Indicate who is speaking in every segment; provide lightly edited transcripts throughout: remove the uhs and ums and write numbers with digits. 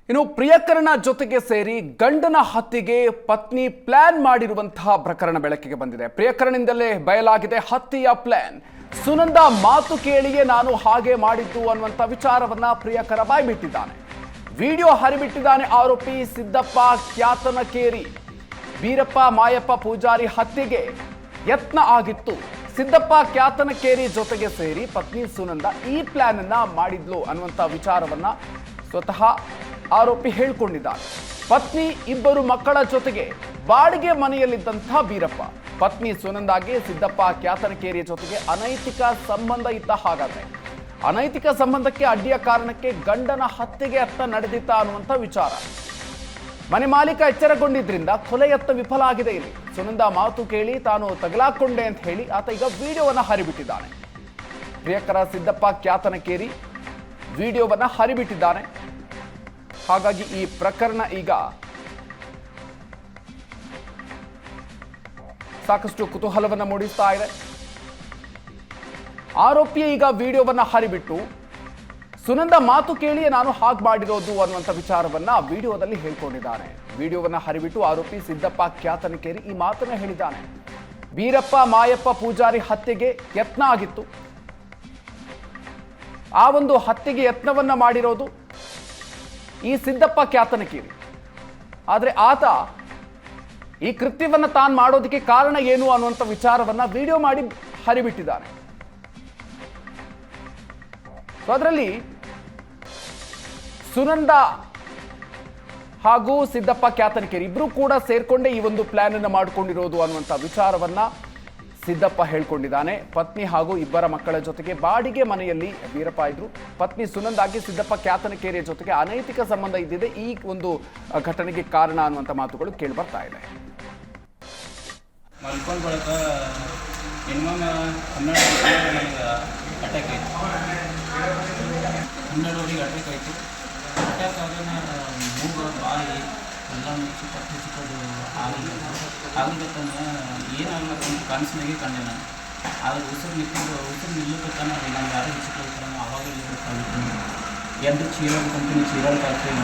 Speaker 1: ಇನ್ನು ಪ್ರಿಯಕರನ ಜೊತೆಗೆ ಸೇರಿ ಗಂಡನ ಹತ್ಯೆಗೆ ಪತ್ನಿ ಪ್ಲಾನ್ ಮಾಡಿರುವಂತಹ ಪ್ರಕರಣ ಬೆಳಕಿಗೆ ಬಂದಿದೆ. ಪ್ರಿಯಕರನಿಂದಲೇ ಬಯಲಾಗಿದೆ ಹತ್ಯೆಯ ಪ್ಲಾನ್. ಸುನಂದ ಮಾತು ಕೇಳಿಯೇ ನಾನು ಹಾಗೆ ಮಾಡಿದ್ದು ಅನ್ನುವಂಥ ವಿಚಾರವನ್ನ ಪ್ರಿಯಕರ ಬಾಯ್ಬಿಟ್ಟಿದ್ದಾನೆ. ವಿಡಿಯೋ ಹರಿಬಿಟ್ಟಿದ್ದಾನೆ ಆರೋಪಿ ಸಿದ್ದಪ್ಪ ಕ್ಯಾತನಕೇರಿ. ಬೀರಪ್ಪ ಮಾಯಪ್ಪ ಪೂಜಾರಿ ಹತ್ಯೆಗೆ ಯತ್ನ ಆಗಿತ್ತು. ಸಿದ್ದಪ್ಪ ಕ್ಯಾತನಕೇರಿ ಜೊತೆಗೆ ಸೇರಿ ಪತ್ನಿ ಸುನಂದ ಈ ಪ್ಲಾನ್ ಅನ್ನ ಮಾಡಿದ್ಲು ಅನ್ನುವಂಥ ವಿಚಾರವನ್ನ ಸ್ವತಃ ಆರೋಪಿ ಹೇಳಿಕೊಂಡಿದ್ದಾನೆ. ಪತ್ನಿ ಇಬ್ಬರು ಮಕ್ಕಳ ಜೊತೆಗೆ ಬಾಡಿಗೆ ಮನೆಯಲ್ಲಿದ್ದಂತಹ ಬೀರಪ್ಪ ಪತ್ನಿ ಸುನಂದಾಗೆ ಸಿದ್ದಪ್ಪ ಕ್ಯಾತನಕೇರಿಯ ಜೊತೆಗೆ ಅನೈತಿಕ ಸಂಬಂಧ ಇತ್ತ. ಹಾಗಾದ್ರೆ ಅನೈತಿಕ ಸಂಬಂಧಕ್ಕೆ ಅಡ್ಡಿಯ ಕಾರಣಕ್ಕೆ ಗಂಡನ ಹತ್ಯೆಗೆ ಯತ್ನ ನಡೆದಿತ್ತ ಅನ್ನುವಂಥ ವಿಚಾರ. ಮನೆ ಮಾಲೀಕ ಎಚ್ಚರಗೊಂಡಿದ್ರಿಂದ ಕೊಲೆ ಯತ್ನ ವಿಫಲ ಆಗಿದೆ. ಇಲ್ಲಿ ಸುನಂದ ಮಾತು ಕೇಳಿ ತಾನು ತಗಲಾಕೊಂಡೆ ಅಂತ ಹೇಳಿ ಆತ ಈಗ ವಿಡಿಯೋವನ್ನ ಹರಿಬಿಟ್ಟಿದ್ದಾನೆ. ಪ್ರಿಯಕರ ಸಿದ್ದಪ್ಪ ಕ್ಯಾತನಕೇರಿ ವಿಡಿಯೋವನ್ನ ಹರಿಬಿಟ್ಟಿದ್ದಾನೆ. ಹಾಗಾಗಿ ಈ ಪ್ರಕರಣ ಈಗ ಸಾಕಷ್ಟು ಕುತೂಹಲವನ್ನ ಮೂಡಿಸ್ತಾ ಇದೆ. ಆರೋಪಿ ಈಗ ವಿಡಿಯೋವನ್ನ ಹರಿಬಿಟ್ಟು ಸುನಂದ ಮಾತು ಕೇಳಿಯೇ ನಾನು ಹಾಗೆ ಮಾಡಿರೋದು ಅನ್ನುವಂಥ ವಿಚಾರವನ್ನ ವಿಡಿಯೋದಲ್ಲಿ ಹೇಳ್ಕೊಂಡಿದ್ದಾನೆ. ವಿಡಿಯೋವನ್ನ ಹರಿಬಿಟ್ಟು ಆರೋಪಿ ಸಿದ್ದಪ್ಪ ಕ್ಯಾತನಕೇರಿ ಈ ಮಾತನ್ನ ಹೇಳಿದ್ದಾನೆ. ಬೀರಪ್ಪ ಮಾಯಪ್ಪ ಪೂಜಾರಿ ಹತ್ಯೆಗೆ ಯತ್ನ ಆಗಿತ್ತು. ಆ ಒಂದು ಹತ್ಯೆಗೆ ಯತ್ನವನ್ನ ಮಾಡಿರೋದು ಈ ಸಿದ್ದಪ್ಪ ಕ್ಯಾತನಕೇರಿ. ಆದರೆ ಆತ ಈ ಕೃತ್ಯವನ್ನ ತಾನು ಮಾಡೋದಕ್ಕೆ ಕಾರಣ ಏನು ಅನ್ನುವಂಥ ವಿಚಾರವನ್ನ ವಿಡಿಯೋ ಮಾಡಿ ಹರಿಬಿಟ್ಟಿದ್ದಾನೆ. ಅದರಲ್ಲಿ ಸುನಂದ ಹಾಗೂ ಸಿದ್ದಪ್ಪ ಕ್ಯಾತನಕೇರಿ ಇಬ್ರು ಕೂಡ ಸೇರ್ಕೊಂಡೇ ಈ ಒಂದು ಪ್ಲಾನ್ ಅನ್ನು ಮಾಡಿಕೊಂಡಿರೋದು ಅನ್ನುವಂಥ ವಿಚಾರವನ್ನ ಸಿದ್ದಪ್ಪ ಹೇಳ್ಕೊಂಡಿದ್ದಾನೆ. ಪತ್ನಿ ಹಾಗೂ ಇಬ್ಬರ ಮಕ್ಕಳ ಜೊತೆಗೆ ಬಾಡಿಗೆ ಮನೆಯಲ್ಲಿ ಬೀರಪ್ಪ ಇದ್ರು. ಪತ್ನಿ ಸುನಂದಾಗಿ ಸಿದ್ದಪ್ಪ ಕ್ಯಾತನಕೇರಿಯ ಜೊತೆಗೆ ಅನೈತಿಕ ಸಂಬಂಧ ಇದ್ದಿದೆ ಈ ಒಂದು ಘಟನೆಗೆ ಕಾರಣ ಅನ್ನುವಂಥ ಮಾತುಗಳು ಕೇಳಿ ಬರ್ತಾ ಇದೆ.
Speaker 2: ಮಲ್ಕೊಂಡು ಬಳಿಕ ಮಿನಿಮಮ್ 12 ನನಗೆ ಅಟ್ಯಾಕ್ ಆಯಿತು. 12 ಅಟ್ಯಾಕ್ ಆಯಿತು. ಅಟ್ಯಾಕ್ ಆಗ ಮೂಗು ಬಾಯಿ ಎಲ್ಲ ಮುಚ್ಚಿ ಪಟ್ಟಿ ಚಿಕ್ಕದು ಆಗಲಿಕ್ಕಂದ್ರೆ ಏನಾಗ್ಲಕ್ಕಂತ ಕನಸಿನಾಗೆ ಕಂಡೆ ನಾನು. ಆದರೆ ಉಸಿರು ನಿಲ್ಲಬೇಕನ್ನ ನಾನು ಯಾರು ಚಿಕ್ಕಲ್ಲ ಅವಾಗ ಎದ್ದು ಚೀರಬೇಕಂತೀನಿ ಚೀರಲ್ಕಾಗ್ತಿಲ್ಲ.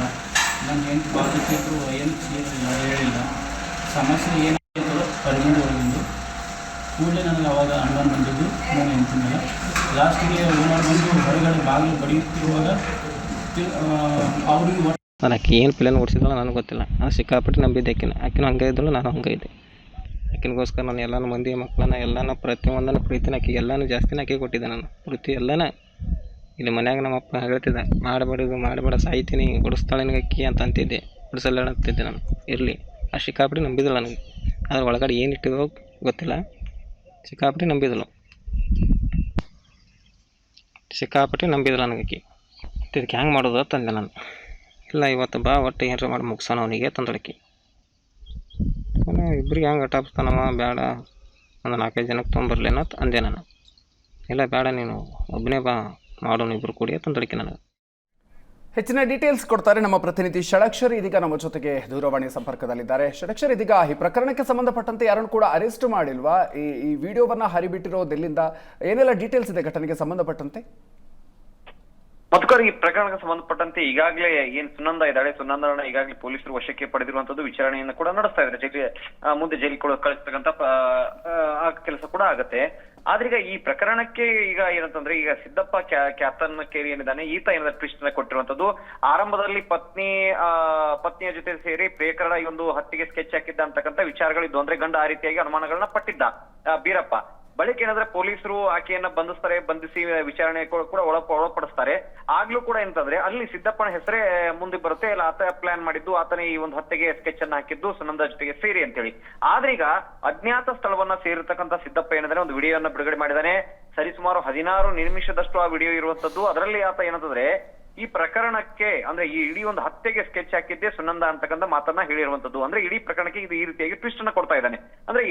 Speaker 2: ನನ್ನ ಹೆಂಡತಿ ಬಾಗಿಲು ಏನು ಚೀರಿಲ್ಲ ಹೇಳಿಲ್ಲ. ಸಮಸ್ಯೆ ಏನಾಗಿತ್ತು ಪರಿಗಣೆ ಒಳಗಿಂದು ಕೂಡಲೇ ನನಗೆ ಅವಾಗ ಅಣ್ಣ ಬಂದಿದ್ದು ನಾನು ಹೆಂಡ್ತಿನಲ್ಲ. ಲಾಸ್ಟಿಗೆ ಓನರ್ ಬಂದು ಹೊರಗಡೆ ಬಾಗಿಲು ಬಡಿಯುತ್ತಿರುವಾಗ ಅವ್ರಿಗೆ
Speaker 3: ನಾನು ಆಕೆ ಏನು ಪ್ಲಾನ್ ಓಡಿಸಿದ್ವಲ್ಲ ನನಗೆ ಗೊತ್ತಿಲ್ಲ. ನಾನು ಸಿಕ್ಕಾಪಟ್ಟೆ ನಂಬಿದ್ದೆ ಆಕಿನೂ ಹಂಗೆ ಇದ್ದಳು, ನಾನು ಹಂಗೆ ಇದ್ದೆ. ಆಕಿನಗೋಸ್ಕರ ನಾನು ಎಲ್ಲನೂ ಮಂದಿ ಮಕ್ಕಳನ್ನ ಎಲ್ಲನೂ ಪ್ರತಿಯೊಂದನ್ನು ಪ್ರೀತಿನ ಆಕೆಗೆ ಎಲ್ಲನೂ ಜಾಸ್ತಿನ ಆಕೆ ಕೊಟ್ಟಿದ್ದೆ. ನಾನು ಪ್ರೀತಿ ಎಲ್ಲನ ಇಲ್ಲಿ ಮನ್ಯಾಗ ನಮ್ಮಪ್ಪ ಹೇಳ್ತಿದ್ದೆ, ಮಾಡಬೇಡ ಸಾಯ್ತೀನಿ, ಬಿಡಿಸ್ತಾಳೆ ನಿನಗೆ ಅಕ್ಕಿ ಅಂತ ಅಂತಿದ್ದೆ. ಬಿಡಿಸಲ್ಲ ಅಂತಿದ್ದೆ ನಾನು. ಇರಲಿ ಆ ಸಿಕ್ಕಾಪಟ್ಟೆ ನಂಬಿದಳು ನನಗೆ. ಅದ್ರ ಒಳಗಡೆ ಏನು ಇಟ್ಟಿದೋ ಗೊತ್ತಿಲ್ಲ, ಸಿಕ್ಕಾಪಟ್ಟೆ ನಂಬಿದಳು ನನಗೆ ಅಕ್ಕಿ. ಇದಕ್ಕೆ ಹ್ಯಾಂಗೆ ಮಾಡೋದು ತಂದೆ ನಾನು. ಇಲ್ಲ ಇವತ್ತು ಬಾ ಒಟ್ಟು ಏನಾರ ಮಾಡಿ ಮುಗಿಸೋಣ ಅವನಿಗೆ ತಂದಳಕಿ. ಇಬ್ಬರಿಗೆ ಹೆಂಗೆ ಅಟಾಪಿಸ್ತಾನವ, ಬೇಡ ಒಂದು 4-5 ಜನಕ್ಕೆ ತೊಗೊಂಬರ್ಲೇನೋ ಅಂದೆ ನಾನು. ಇಲ್ಲ ಬೇಡ ನೀನು ಒಬ್ಬನೇ ಬಾ ಮಾಡೋನು ಇಬ್ಬರು ಕೂಡಿ ತಂದಳಕಿ ನನಗೆ.
Speaker 1: ಹೆಚ್ಚಿನ ಡೀಟೇಲ್ಸ್ ಕೊಡ್ತಾರೆ ನಮ್ಮ ಪ್ರತಿನಿಧಿ ಷಡಕ್ಷರ್. ಇದೀಗ ನಮ್ಮ ಜೊತೆಗೆ ದೂರವಾಣಿ ಸಂಪರ್ಕದಲ್ಲಿದ್ದಾರೆ. ಷಡಕ್ಷರ್, ಇದೀಗ ಈ ಪ್ರಕರಣಕ್ಕೆ ಸಂಬಂಧಪಟ್ಟಂತೆ ಯಾರನ್ನು ಕೂಡ ಅರೆಸ್ಟ್ ಮಾಡಿಲ್ವಾ? ಈ ವಿಡಿಯೋವನ್ನ ಹರಿಬಿಟ್ಟಿರೋದೆಲ್ಲಿಂದ, ಏನೆಲ್ಲ ಡೀಟೇಲ್ಸ್ ಇದೆ ಘಟನೆಗೆ ಸಂಬಂಧಪಟ್ಟಂತೆ?
Speaker 4: ಮಧುಕರ್, ಈ ಪ್ರಕರಣಕ್ಕೆ ಸಂಬಂಧಪಟ್ಟಂತೆ ಈಗಾಗಲೇ ಏನ್ ಸುನಂದ ಇದ್ದಾಳೆ, ಸುನಂದನ ಈಗಾಗಲೇ ಪೊಲೀಸರು ವಶಕ್ಕೆ ಪಡೆದಿರುವಂತದ್ದು, ವಿಚಾರಣೆಯನ್ನು ಕೂಡ ನಡೆಸ್ತಾ ಇದ್ದಾರೆ. ಮುಂದೆ ಜೈಲಿಗೆ ಕಳಿಸ್ತಕ್ಕಂತ ಕೆಲಸ ಕೂಡ ಆಗತ್ತೆ. ಆದ್ರೆ ಈಗ ಈ ಪ್ರಕರಣಕ್ಕೆ ಈಗ ಏನಂತಂದ್ರೆ, ಈಗ ಸಿದ್ದಪ್ಪ ಕ್ಯಾತನಕೇರಿ ಏನಿದ್ದಾನೆ ಈತ ಏನಾದ್ರೆ ಟ್ವಿಸ್ಟ್ ಕೊಟ್ಟಿರುವಂತದ್ದು. ಆರಂಭದಲ್ಲಿ ಪತ್ನಿಯ ಜೊತೆ ಸೇರಿ ಪ್ರಿಯಕರಣ ಈ ಒಂದು ಹತ್ಯೆಗೆ ಸ್ಕೆಚ್ ಹಾಕಿದ್ದ ಅಂತಕ್ಕಂಥ ವಿಚಾರಗಳಿದ್ದು. ಅಂದ್ರೆ ಗಂಡ ಆ ರೀತಿಯಾಗಿ ಅನುಮಾನಗಳನ್ನ ಪಟ್ಟಿದ್ದ ಬೀರಪ್ಪ. ಬಳಿಕ ಏನಾದ್ರೆ ಪೊಲೀಸರು ಆಕೆಯನ್ನ ಬಂಧಿಸಿ ವಿಚಾರಣೆ ಕೂಡ ಒಳಪಡಿಸ್ತಾರೆ. ಆಗ್ಲೂ ಕೂಡ ಎಂತಂದ್ರೆ ಅಲ್ಲಿ ಸಿದ್ದಪ್ಪನ ಹೆಸರೇ ಮುಂದೆ ಬರುತ್ತೆ. ಇಲ್ಲ ಆತ ಪ್ಲಾನ್ ಮಾಡಿದ್ದು, ಆತನೇ ಈ ಒಂದು ಹತ್ಯೆಗೆ ಸ್ಕೆಚ್ ಅನ್ನ ಹಾಕಿದ್ದು ಸುನಂದ ಜೊತೆಗೆ ಸೇರಿ ಅಂತೇಳಿ. ಆದ್ರೆ ಈಗ ಅಜ್ಞಾತ ಸ್ಥಳವನ್ನ ಸೇರಿರ್ತಕ್ಕಂಥ ಸಿದ್ದಪ್ಪ ಏನಾದ್ರೆ ಒಂದು ವಿಡಿಯೋನ ಬಿಡುಗಡೆ ಮಾಡಿದಾನೆ. ಸರಿಸುಮಾರು 16 ನಿಮಿಷದಷ್ಟು ಆ ವಿಡಿಯೋ ಇರುವಂತದ್ದು. ಅದರಲ್ಲಿ ಆತ ಏನಂತಂದ್ರೆ ಈ ಪ್ರಕರಣಕ್ಕೆ ಅಂದ್ರೆ ಈ ಇಡೀ ಒಂದು ಹತ್ಯೆಗೆ ಸ್ಕೆಚ್ ಹಾಕಿದ್ದೆ ಸುನಂದ ಅಂತಕ್ಕಂಥ ಮಾತನ್ನ ಹೇಳಿರುವಂತದ್ದು. ಅಂದ್ರೆ ಇಡೀ ಪ್ರಕರಣಕ್ಕೆ ಇದು ಈ ರೀತಿಯಾಗಿ ಟ್ವಿಸ್ಟ್ ಅನ್ನ ಕೊಡ್ತಾ ಇದ್ದಾನೆ. ಅಂದ್ರೆ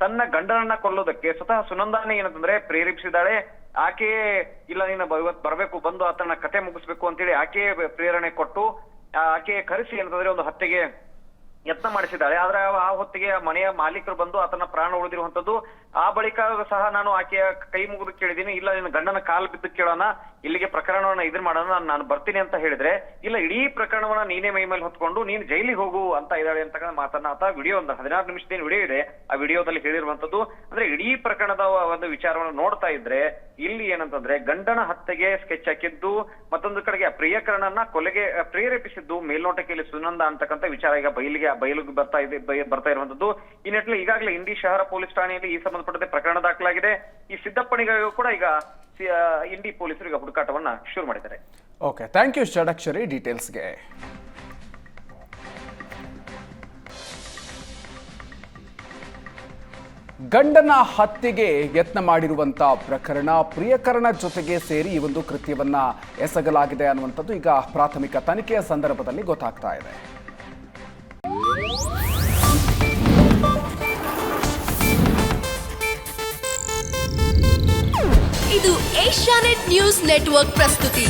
Speaker 4: ತನ್ನ ಗಂಡನನ್ನ ಕೊಲ್ಲೋದಕ್ಕೆ ಸ್ವತಃ ಸುನಂದಾನೇ ಏನಂತಂದ್ರೆ ಪ್ರೇರೇಪಿಸಿದಾಳೆ. ಆಕೆಯೇ ಇಲ್ಲ ನೀನು ಇವತ್ತು ಬರ್ಬೇಕು, ಬಂದು ಆತನ ಕತೆ ಮುಗಿಸ್ಬೇಕು ಅಂತೇಳಿ ಆಕೆಯೇ ಪ್ರೇರಣೆ ಕೊಟ್ಟು ಆಕೆ ಕರೆಸಿ ಏನಂತಂದ್ರೆ ಒಂದು ಹತ್ಯೆಗೆ ಯತ್ನ ಮಾಡಿಸಿದ್ದಾಳೆ. ಆದ್ರೆ ಆ ಹೊತ್ತಿಗೆ ಮನೆಯ ಮಾಲೀಕರು ಬಂದು ಆತನ ಪ್ರಾಣ ಉಳಿದಿರುವಂತದ್ದು. ಆ ಬಳಿಕ ಸಹ ನಾನು ಆಕೆಯ ಕೈ ಮುಗಿದು ಕೇಳಿದೀನಿ, ಇಲ್ಲ ನಿನ್ನ ಗಂಡನ ಕಾಲು ಬಿದ್ದು ಕೇಳೋಣ, ಇಲ್ಲಿಗೆ ಪ್ರಕರಣವನ್ನ ಇದನ್ ಮಾಡೋಣ, ನಾನು ಬರ್ತೀನಿ ಅಂತ ಹೇಳಿದ್ರೆ, ಇಲ್ಲ ಇಡೀ ಪ್ರಕರಣವನ್ನ ನೀನೇ ಮೈ ಮೇಲೆ ಹೊತ್ಕೊಂಡು ನೀನು ಜೈಲಿಗೆ ಹೋಗು ಅಂತ ಇದ್ದಾಳೆ ಅಂತಕ್ಕಂಥ ಮಾತನ್ನ ಆತ ವಿಡಿಯೋ ಒಂದು 16 ನಿಮಿಷದ ವಿಡಿಯೋ ಇದೆ, ಆ ವಿಡಿಯೋದಲ್ಲಿ ಹೇಳಿರುವಂತದ್ದು. ಅಂದ್ರೆ ಇಡೀ ಪ್ರಕರಣದ ಒಂದು ವಿಚಾರವನ್ನು ನೋಡ್ತಾ ಇದ್ರೆ ಇಲ್ಲಿ ಏನಂತಂದ್ರೆ ಗಂಡನ ಹತ್ಯೆಗೆ ಸ್ಕೆಚ್ ಹಾಕಿದ್ದು, ಮತ್ತೊಂದು ಕಡೆಗೆ ಪ್ರಿಯಕರನನ್ನ ಕೊಲೆಗೆ ಪ್ರೇರೇಪಿಸಿದ್ದು ಮೇಲ್ನೋಟಕ್ಕೆ ಇಲ್ಲಿ ಸುನಂದ ಅಂತಕ್ಕಂಥ ವಿಚಾರ ಈಗ ಬಯಲಿಗೆ ಬರ್ತಾ ಇರುವಂತದ್ದು. ಈ ನಿಟ್ಟಿನಲ್ಲಿ ಈಗಾಗಲೇ ಇಂಡಿ ಶಹರ ಪೊಲೀಸ್ ಠಾಣೆಯಲ್ಲಿ ಈ ಸಂಬಂಧಪಟ್ಟಂತೆ ಪ್ರಕರಣ ದಾಖಲಾಗಿದೆ. ಈ ಸಿದ್ದಪ್ಪನಿಗೂ ಕೂಡ ಈಗ ಇಂಡಿ ಪೊಲೀಸರು ಈಗ ಹುಡುಕಾಟವನ್ನ ಶುರು ಮಾಡಿದ್ದಾರೆ.
Speaker 1: ಓಕೆ, ಥ್ಯಾಂಕ್ ಯು ಷಡಕ್ಷರಿ ಡೀಟೇಲ್ಸ್ಗೆ. ಗಂಡನ ಹತ್ಯೆಗೆ ಯತ್ನ ಮಾಡಿರುವಂಥ ಪ್ರಕರಣ, ಪ್ರಿಯಕರನ ಜೊತೆಗೆ ಸೇರಿ ಈ ಒಂದು ಕೃತ್ಯವನ್ನ ಎಸಗಲಾಗಿದೆ ಅನ್ನುವಂಥದ್ದು ಈಗ ಪ್ರಾಥಮಿಕ ತನಿಖೆಯ ಸಂದರ್ಭದಲ್ಲಿ ಗೊತ್ತಾಗ್ತಾ ಇದೆ.
Speaker 5: ಇದು ಏಷ್ಯಾನೆಟ್ ನ್ಯೂಸ್ ನೆಟ್ವರ್ಕ್ ಪ್ರಸ್ತುತಿ.